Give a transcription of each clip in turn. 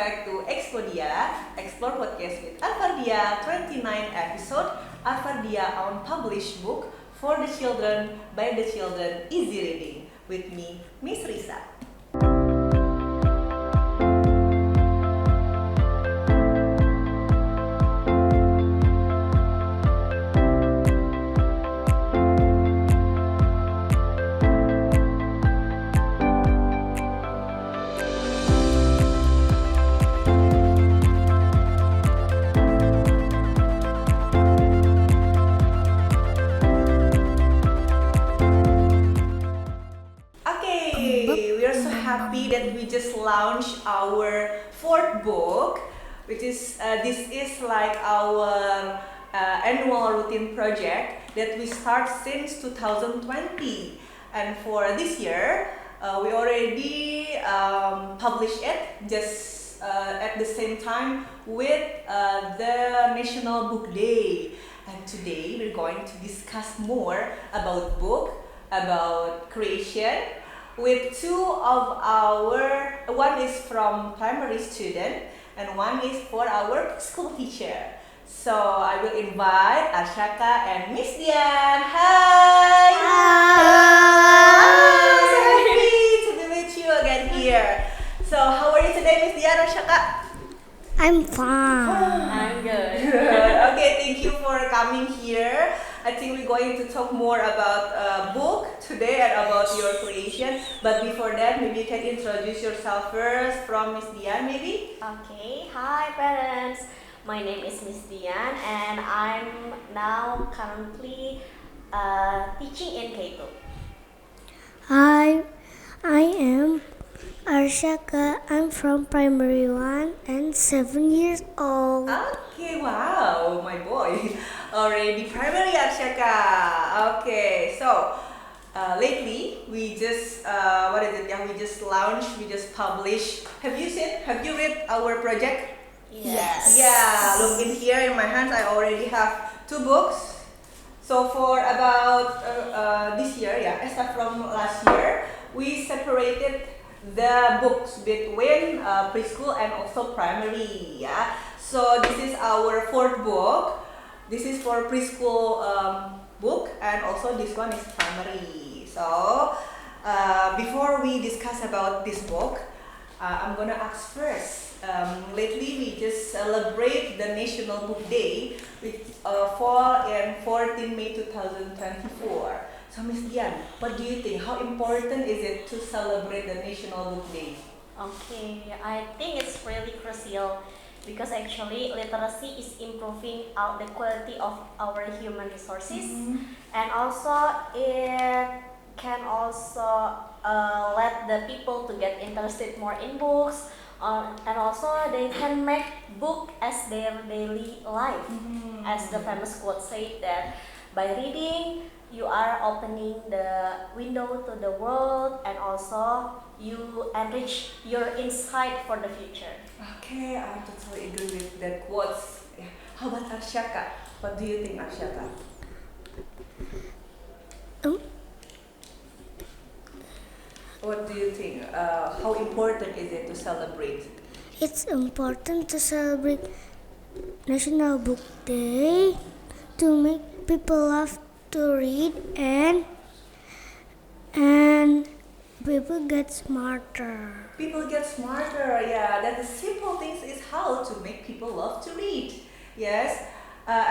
back to Expodia, Explore Podcast with Arvardia, 29 episode, Arvardia on published book for the children, by the children, easy reading. With me, Miss Risa. Happy that we just launched our fourth book, which is this is like our annual routine project that we start since 2020, and for this year we already published it just at the same time with the National Book Day. And today we're going to discuss more about book, about creation, with two of our, one is from primary student and one is for our school teacher. So I will invite Arshaka and Miss Dian. Hi! Hi! So happy to be with you again here. So how are you today, Miss Dian, Arshaka? I'm fine. I'm good. Okay, thank you for coming here. I think we're going to talk more about book today and about your creation. But before that, maybe you can introduce yourself first from Miss Dian, maybe? Okay, hi parents. My name is Miss Dian and I'm now currently teaching in K2. Hi, I am Arshaka. I'm from primary 1 and 7 years old. Okay, wow, my boy. Already primary, Arshaka. Okay, so lately we just what is it? Yeah, we just launched, we just published. Have you read our project? Yes. Yeah, look in here in my hands. I already have 2 books. So for about this year, yeah, start from last year, we separated the books between preschool and also primary. Yeah. So this is our 4th book. This is for preschool book, and also this one is primary. So before we discuss about this book, I'm gonna ask first. Lately we just celebrate the National Book Day, which fall in 14 May 2024. So Miss Dian, what do you think? How important is it to celebrate the National Book Day? Okay, I think it's really crucial because actually literacy is improving the quality of our human resources, and also it can also let the people to get interested more in books, and also they can make book as their daily life. As the famous quote said that by reading you are opening the window to the world, and also you enrich your insight for the future. Okay, I totally agree with that quotes. Yeah. How about Arshaka? What do you think, Arshaka? What do you think? How important is it to celebrate? It's important to celebrate National Book Day to make people love to read and people get smarter. People get smarter, yeah. That the simple things is how to make people love to read. Yes,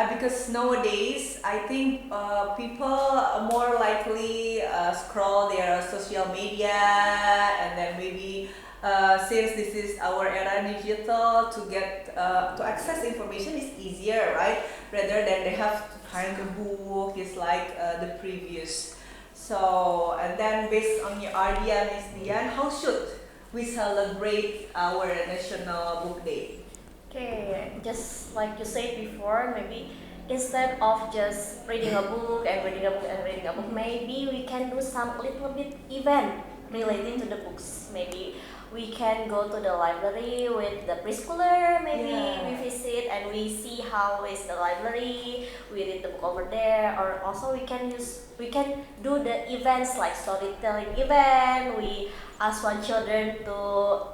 because nowadays I think people are more likely scroll their social media, and then maybe since this is our era digital, to get to access information is easier, right? Rather than they have to find the book, is like the previous. So, and then based on your idea, Miss Dian, how should we celebrate our National Book Day? Okay, just like you said before, maybe instead of just reading a book and reading a book and reading a book, maybe we can do some little bit event related to the books. Maybe we can go to the library with the preschooler, maybe we visit and we see how is the library, we read the book over there, or also we can do the events like storytelling event. We ask one children to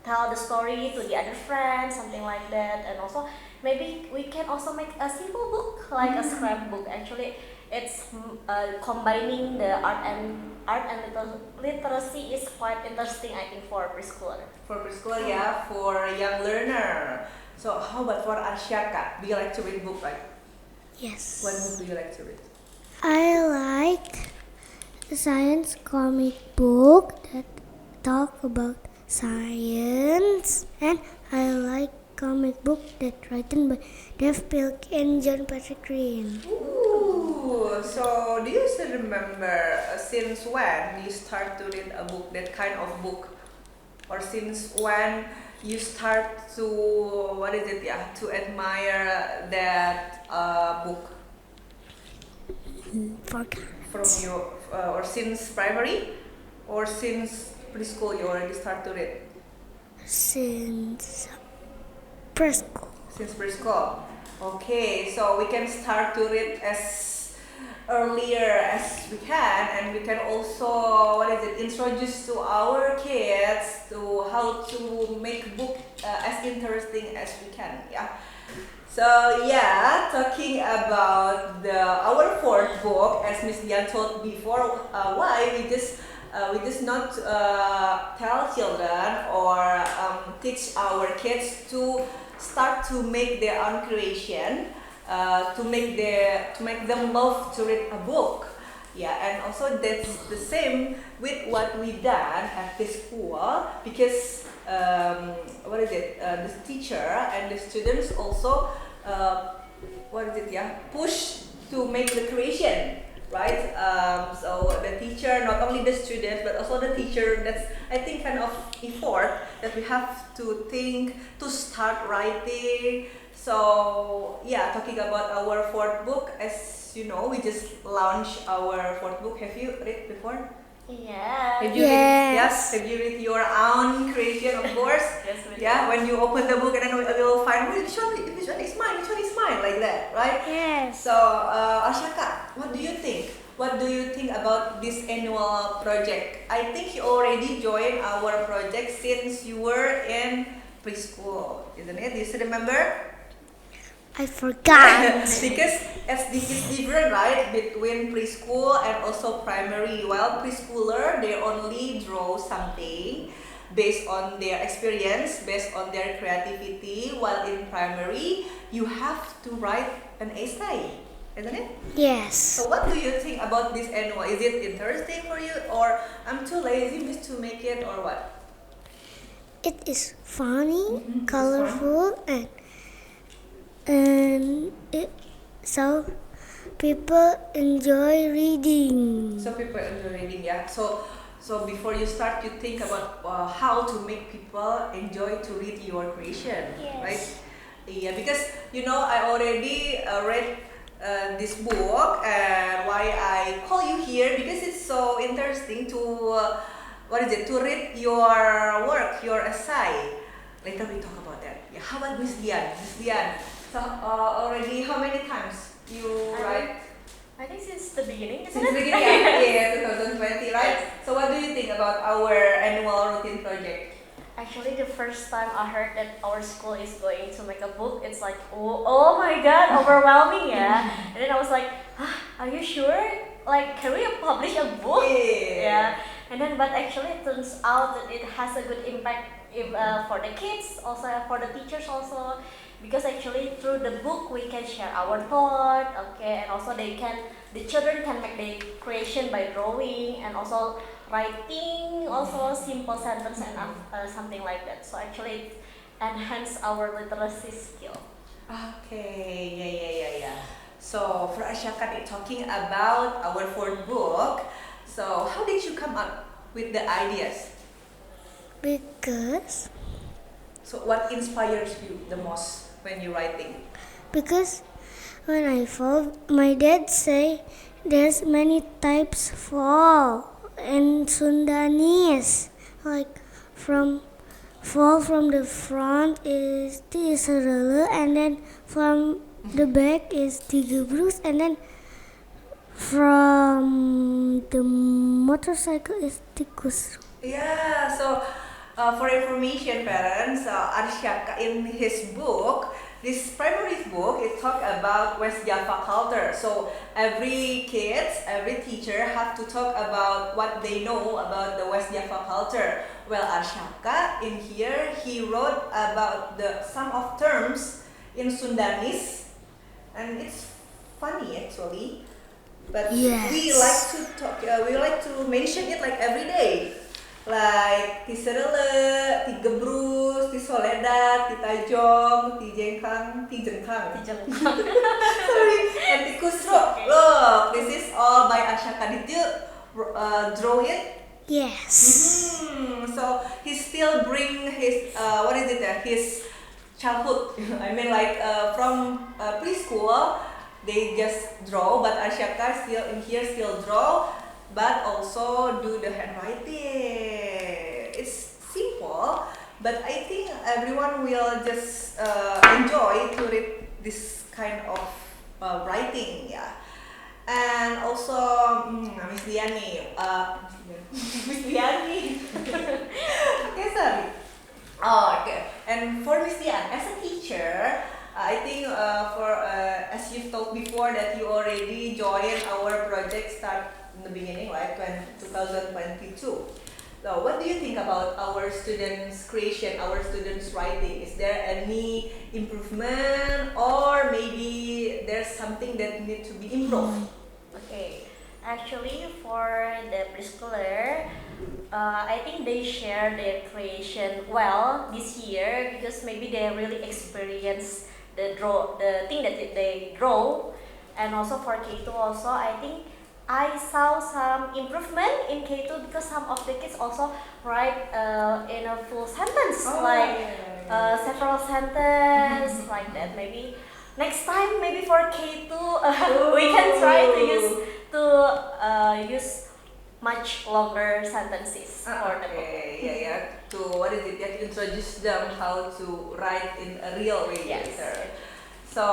tell the story to the other friends, something like that. And also maybe we can also make a simple book like a scrapbook. Actually, it's combining the literacy is quite interesting, I think, for preschooler. For preschool, yeah, for a young learner. So how about for Arsyaka? Do you like to read book, right? Yes. What book do you like to read? I like a science comic book that talk about science, and I like comic book that written by Dave Pilkey and John Patrick Green. Ooh, so do you still remember since when you start to read a book, that kind of book? Or since when you start to, to admire that book? Forgot. From your, or since primary? Or since preschool you already start to read? Since preschool. Since preschool. Okay, so we can start to read as earlier as we can, and we can also introduce to our kids to how to make book as interesting as we can. Yeah. So yeah, talking about our fourth book, as Miss Dian told before, why we just not tell children or teach our kids to start to make their own creation, to make them love to read a book. Yeah, and also that's the same with what we done at this school, because the teacher and the students also push to make the creation, right? So the teacher, not only the students but also the teacher, that's I think kind of effort that we have to think to start writing. So yeah, talking about our fourth book, as you know, we just launched our fourth book. Have you read before? Yeah. Have you Yes. read? Yes. Have you read your own creation, of course? Yes, we Yeah. When you open the book and then we will find which one is mine, like that, right? Yes. So, Arsyaka, what do you think? What do you think about this annual project? I think you already joined our project since you were in preschool, isn't it? Do you still remember? I forgot. Because as this is different, right, between preschool and also primary. While preschooler, they only draw something based on their experience, based on their creativity. While in primary, you have to write an essay, isn't it? Yes. So what do you think about this annual? Is it interesting for you, or I'm too lazy just to make it, or what? It is funny, Mhm, it's colorful, so people enjoy reading. So people enjoy reading, yeah. So before you start, you think about how to make people enjoy to read your creation, Yes. right? Yeah, because I already read this book, and why I call you here, because it's so interesting to to read your work, your essay. Later we talk about that. Yeah. How about Miss Dian? Miss Dian, so already how many times you write? I think since the beginning, isn't Since it? beginning, yeah, 2020, right? So what do you think about our annual routine project? Actually, the first time I heard that our school is going to make a book, it's like, oh my god, overwhelming, yeah. And then I was like, are you sure? Like, can we publish a book? Yeah. And then, but actually, it turns out that it has a good impact for the kids, also for the teachers, also. Because actually through the book we can share our thought, okay, and also the children can make their creation by drawing and also writing, also simple sentence and something like that. So actually it enhance our literacy skill. Okay, yeah. So for Arsyaka, talking about our fourth book, so how did you come up with the ideas? Because So what inspires you the most when you're writing? when I fall, my dad say there's many types fall in Sundanese. Like fall from the front is tiserele, and then from the back is tigebrus, and then from the motorcycle is tikus. Yeah, so For information, parents, Arsyaka in his book, this primary book, it talk about West Java culture. So every kids, every teacher have to talk about what they know about the West Java culture. Well, Arsyaka in here he wrote about the some of terms in Sundanese, and it's funny actually. But we like Yes. to talk. We like to mention it like every day. Like ti serele, ti gebrus, ti soledad, ti tajong, ti jengkang, ti jengkang. Sorry, and ti kusro. Okay. Look, this is all by Ashaka. Did you draw it? Yes. So he still bring his what is it? His childhood. I mean, like from preschool, they just draw, but Ashaka still in here still draw, but also do the handwriting. It's simple, but I think everyone will just enjoy to read this kind of writing, yeah. And also Miss Liani, Miss Liani. Okay, sorry. Oh, okay. And for Miss Lian, as a teacher, I think for as you told before that you already joined our project start in the beginning, right? 2022. So, what do you think about our students' creation, our students' writing? Is there any improvement, or maybe there's something that need to be improved? Okay, actually for the preschooler, I think they share their creation well this year because maybe they really experience the thing that they draw, and also for K2 also I think I saw some improvement in K2 because some of the kids also write in a full sentence several sentences like that. Maybe next time, maybe for K2, we can try to use much longer sentences for the book. Okay, yeah. To what is it? Yeah, to introduce them how to write in a real way Yes. later. So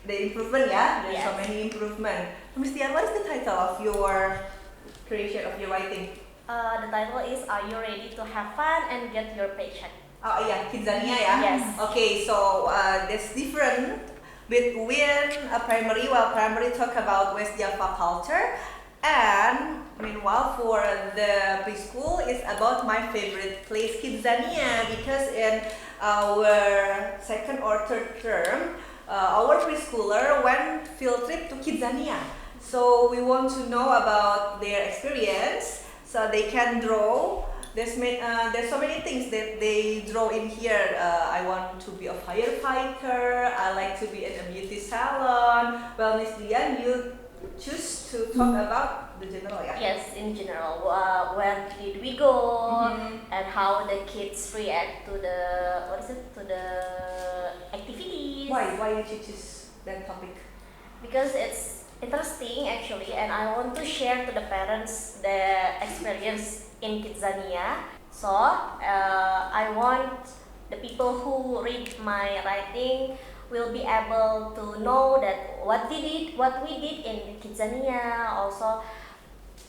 the improvement, yeah. There's so Yes. many improvement. Miss Tian, what is the title of your creation of your writing? The title is "Are you ready to have fun and get your paycheck?" Oh yeah, Kidzania, yeah. Yes. Okay, so that's different between a primary. While primary talk about West Java culture, and meanwhile for the preschool is about my favorite place, Kidzania, because in our second or third term, our preschooler went field trip to Kidzania. So we want to know about their experience, so they can draw. There's so many things that they draw in here. I want to be a firefighter. I like to be in a beauty salon. Well, Miss Dian, you choose to talk about the general, yeah? Yes, in general, where did we go, and how the kids react to the activities. Why you choose that topic? Because it's interesting actually, and I want to share to the parents the experience in Kidzania. So I want the people who read my writing will be able to know that what we did in Kidzania. Also,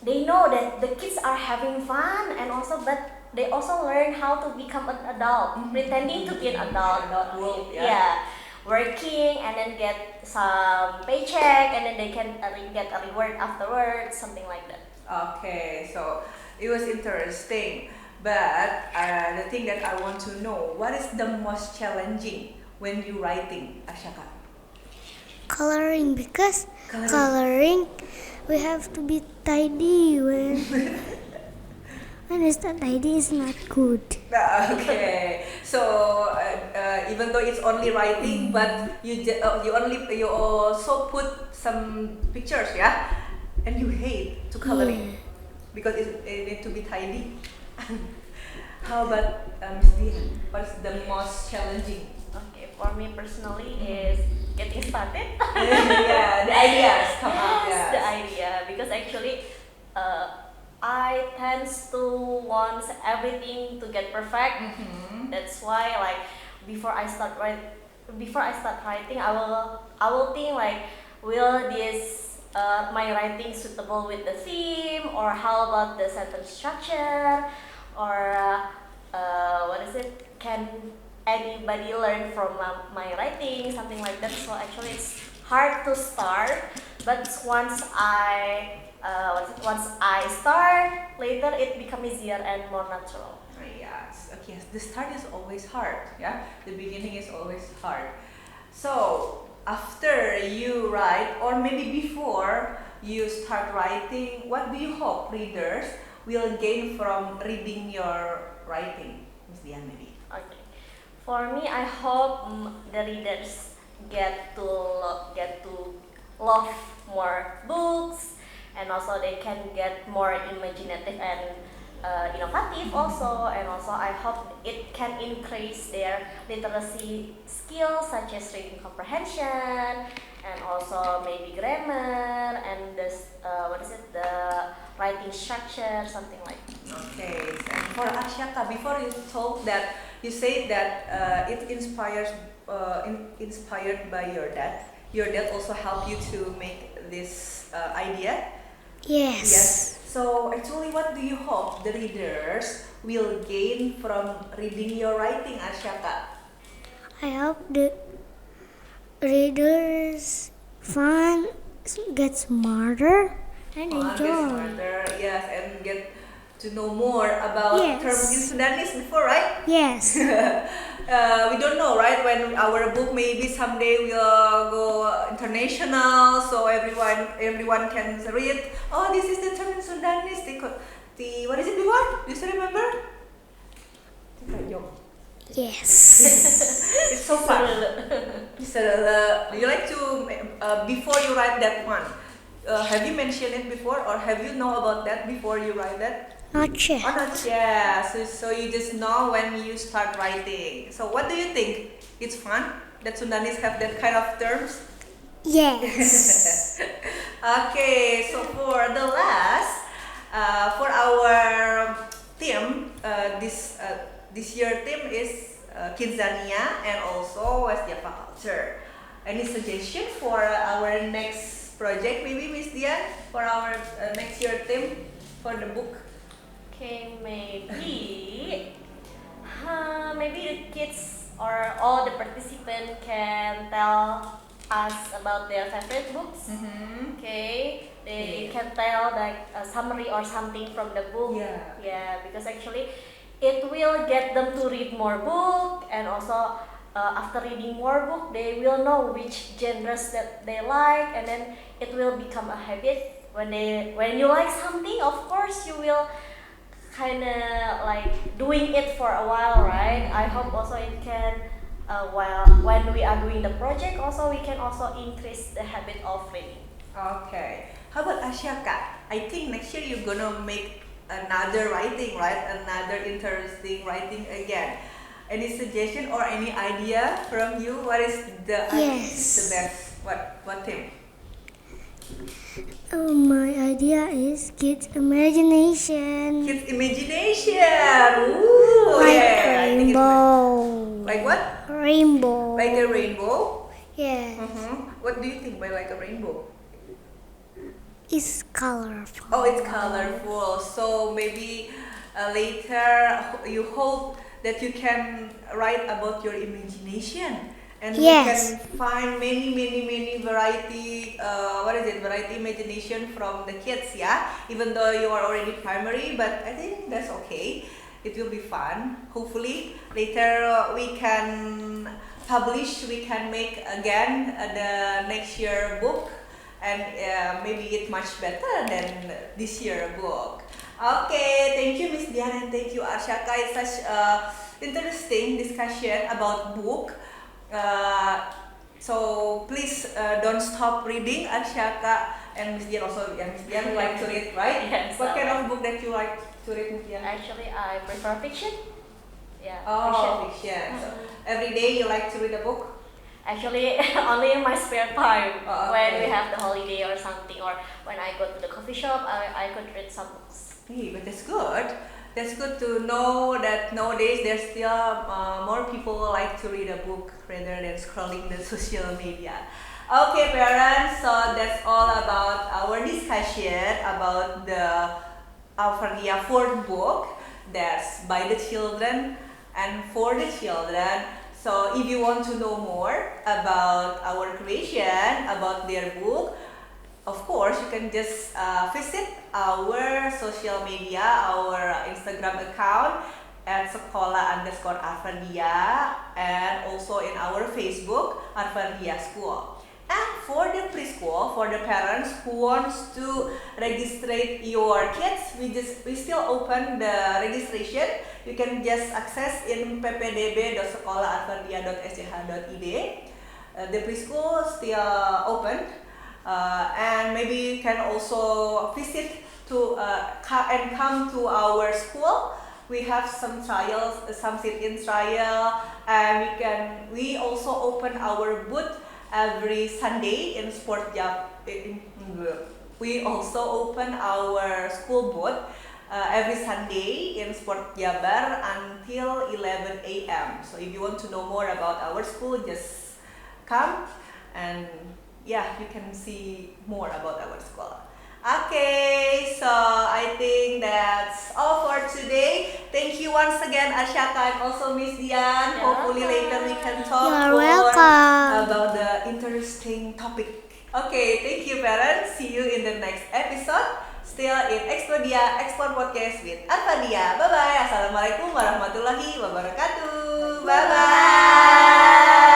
they know that the kids are having fun, and also but they also learn how to become an adult, pretending to be an adult. Adult world, yeah. Yeah, working and then get some paycheck, and then they can get a reward afterwards, something like that. Okay, so it was interesting. But the thing that I want to know, what is the most challenging when you writing, Ashaka? Coloring, because Coloring. coloring we have to be tidy when it's not tidy it's not good. Okay, so even though it's only writing, but you also put some pictures, yeah, and you hate to coloring because it need to be tidy. How about Miss Dian? What's the most challenging? Okay, for me personally is getting started. Yeah, the ideas come up. Yes, the Yeah. idea, because actually I tends to want everything to get perfect. That's why like before I start writing, I will think like, will this my writing suitable with the theme, or how about the sentence structure, or what is it? Can anybody learn from my writing, something like that? So actually, it's hard to start, but once I start, later it becomes easier and more natural. Yes, okay. The start is always hard, yeah. The beginning is always hard. So after you write, or maybe before you start writing, what do you hope readers will gain from reading your writing, Miss Dian, maybe? Okay. For me, I hope the readers get to love more books, and also they can get more imaginative and innovative also. And also I hope it can increase their literacy skills such as reading comprehension and also maybe grammar and the writing structure, something like that. Okay, and for Arsyaka, before you said that it inspired by your dad. Your dad also helped you to make this idea. Yes. Yes. So actually, what do you hope the readers will gain from reading your writing, Arsyaka? I hope the readers get smarter and Get enjoy. smarter, yes, and get to know more about Yes. terms in Sudanese before, right? Yes. We don't know, right? When our book maybe someday will go international, so everyone can read. Oh, this is the term in Sudanese. The what is it before? Do you still remember? Yes. It's so fun. So, do you like to before you write that one? Have you mentioned it before, or have you know about that before you write that? Not yet. Oh, not yet. So you just know when you start writing. So what do you think? It's fun that Sundanese have that kind of terms? Yes. Okay, so for the last, for our theme, this year theme is Kidzania and also West Java culture. Any suggestion for our next project, maybe Miss Dian, for our next year theme for the book? Okay, maybe the kids or all the participants can tell us about their favorite books. Mm-hmm. Okay, they Yeah. can tell like a summary or something from the book. Yeah. Yeah, because actually it will get them to read more book, and also after reading more book, they will know which genres that they like, and then it will become a habit. When you like something, of course you will kind of like doing it for a while, right? I hope also it can while when we are doing the project, also we can also increase the habit of reading. Okay. How about Asyaka? I think next year you're gonna make another writing, right? Another interesting writing again. Any suggestion or any idea from you? What is the Yes. the best? What theme? My idea is kids' imagination. Kids imagination. Ooh, Like yeah. I think it's rainbow. like what? Rainbow. Like a rainbow. Yes. What do you think by like a rainbow? It's colorful. Oh, it's colorful. So maybe later you hope that you can write about your imagination, and Yes. you can find many variety. Variety imagination from the kids, yeah. Even though you are already primary, but I think that's okay. It will be fun. Hopefully later we can publish. We can make again the next year book, and maybe it much better than this year book. Okay, thank you Miss Dian and thank you Arsyaka. It's such interesting discussion about book. So please don't stop reading, Arsyaka and Miss Dian also. Yeah, Miss Dian like to read, right? Yes, What kind I of book that you like to read, Miss Dian? Actually, I prefer fiction. Yeah, Oh, fiction. So every day you like to read a book? Actually, only in my spare time Oh, when okay. we have the holiday or something, or when I go to the coffee shop, I could read some books. Hey, but that's good. That's good to know that nowadays there's still more people like to read a book rather than scrolling the social media. Okay, parents, so that's all about our discussion about the Alfardia fourth book. that's by the children and for the children. So if you want to know more about our creation, about their book, of course you can just visit our social media, our Instagram account at sekolah_Arvadia, and also in our Facebook Arvadia School. And for the preschool, for the parents who wants to register your kids, we still open the registration. You can just access in ppdb.sekolaharvadia.sch.id. The preschool still open, and maybe you can also visit to come to our school. We have some trials, some sit-in trial, and we also open our booth every Sunday in Sport Jab. We also open our school booth every Sunday in Sport Jabar until 11 a.m. So if you want to know more about our school, just come and yeah, you can see more about our school. Okay, so I think that's all for today. Thank you once again, Arshaka, and also Miss Dian. Hopefully later we can talk You're more welcome. about the interesting topic. Okay, thank you parents. See you in the next episode. Still in Explodia Explore Podcast with Arvadia. Bye bye. Assalamualaikum warahmatullahi wabarakatuh. Bye bye.